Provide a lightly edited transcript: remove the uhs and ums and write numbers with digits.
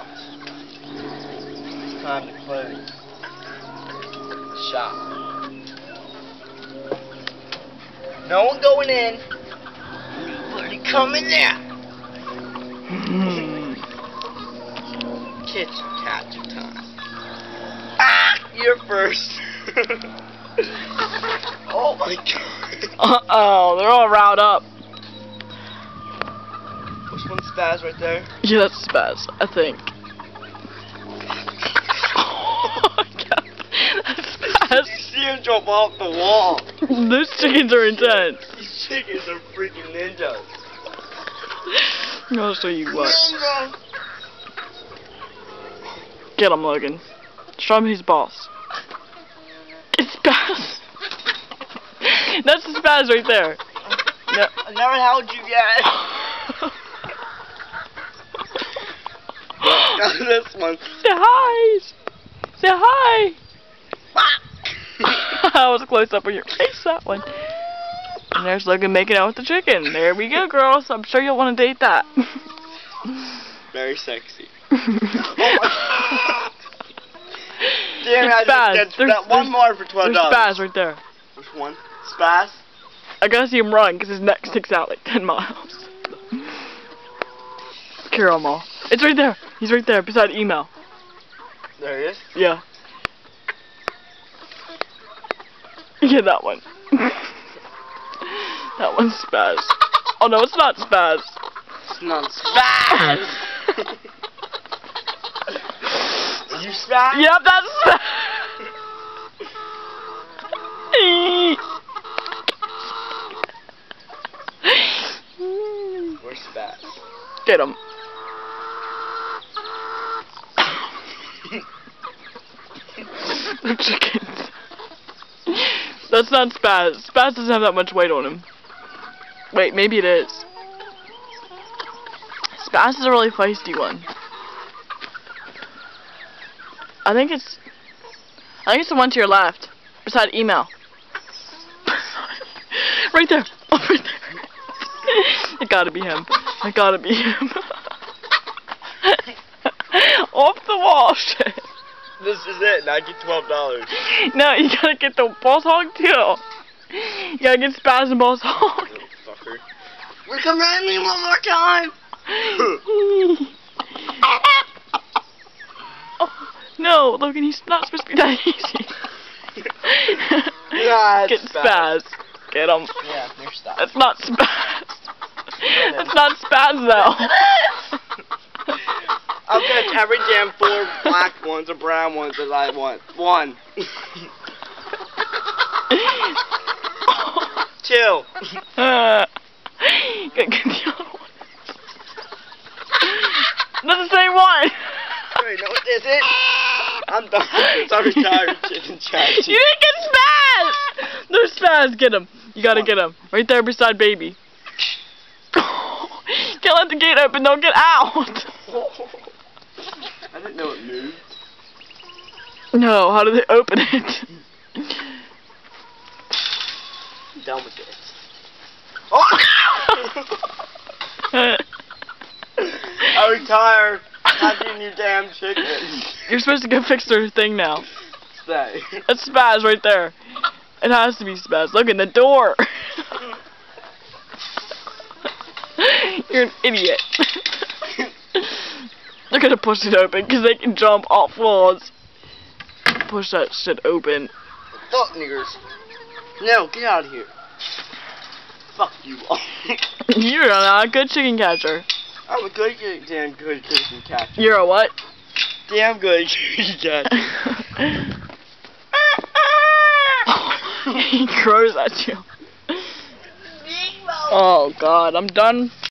It's time to close the shop. No one going in. Nobody coming out. Kitchen catcher time. Ah! You're first. Oh my god. Uh-oh, they're all riled up. Which one's Spaz right there? Yeah, that's Spaz, I think. Oh my god. That's Spaz. You see him jump off the wall. Those chickens are intense. These chickens are freaking ninjas. I'll show you what. Ninja. Get him, Logan. Show him who's boss. It's Spaz. That's the Spaz right there. No, I never held you yet. This one. Say hi. Say hi. I was close up on your face, that one. And there's Logan making out with the chicken. There we go, girls. I'm sure you'll want to date that. Very sexy. Oh my god. Damn, it's Spaz. That one more for $12. There's Spaz right there. Which one? Spaz? I gotta see him run because his neck sticks out like 10 miles. Caramel. It's right there. He's right there beside email. There he is? Yeah. Yeah, that one. That one's Spaz. Oh no, it's not Spaz. It's not Spaz! Are you Spaz? Yep, that's Spaz. Where's Spaz? Get him. They're chickens. That's not Spaz. Spaz doesn't have that much weight on him. Wait, maybe it is. Spaz is a really feisty one. I think it's the one to your left, beside email. Right there. Oh, right there. It gotta be him. It gotta be him. Off the wall, shit. This is it, and I get $12. No, you gotta get the boss hog too. You gotta get Spaz and boss hog. Little fucker. We're coming at me one more time. Oh, no, Logan, he's not supposed to be that easy. Yeah, get Spaz. Get him. Yeah, there's Spaz. That's not Spaz. That's not Spaz though. I'll catch every damn 4 black ones or brown ones that I want. 1. 2. Get the other one. That's the same one. Wait, no, it isn't. I'm done. I'm retired chicken chat. You didn't get Spaz. There's Spaz. Get him. You gotta get him. Right there beside baby. Can't let the gate open. Don't get out. I didn't know it moved. No, how do they open it? I'm done with this. Oh! I retired. Not getting you damn chicken. You're supposed to go fix their thing now. Stay. That's Spaz right there. It has to be Spaz. Look in the door. You're an idiot. They're gonna push it open because they can jump off walls. Push that shit open. Fuck niggers. No, get out of here. Fuck you all. You're not a good chicken catcher. I'm a damn good chicken catcher. You're a what? Damn good chicken catcher. He crows at you. Oh god, I'm done.